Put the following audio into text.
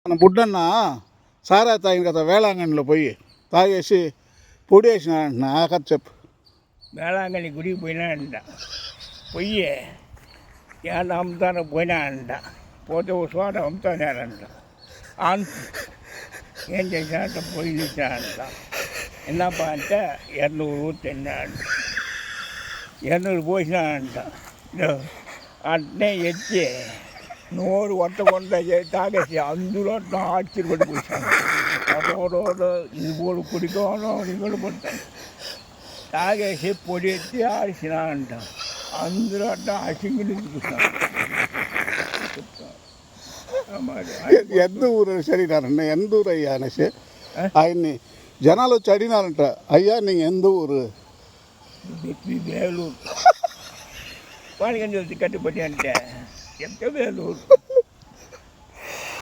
మన బుడ్డన్న సారా తాగిన కదా వేళాంగణిలో పోయి తాగేసి పొడి వేసినాడంట. ఆ కథ చెప్పు. వేళాంగణి గుడికి పోయినాడంట. పొయ్యి ఏడ అమ్ముతాను పోయినాడంట. పోతే ఒక చోట అమ్ముతాడంట. ఏం చేశాడంట, పొయ్యి తెచ్చాడంట. ఎన్నప్ప అంటే 200 తిన్నాడంట. 200 పోసినాడంట. అట్నే ఎత్తి నోరు కొట్టకుండా తాగేసి అందులో ఆశ్చర్యపడి కూర్చాను. ఇది కూడా కుడికోవడం ఇది కూడా పడతాను. తాగేసి పొడి ఎత్తి ఆడిసినాడంట. అందులో అసింగిలి చూసాను. ఎంత ఊరు సరినారన్న, ఎంత ఊరు అయ్యా అనేసి ఆయన్ని జనాలు వచ్చి అడిగినారంట. అయ్యా నీ ఎంత ఊరు? వేలూరు. వాడికి కట్టుబడి అంటే ఎంత వేలూరు.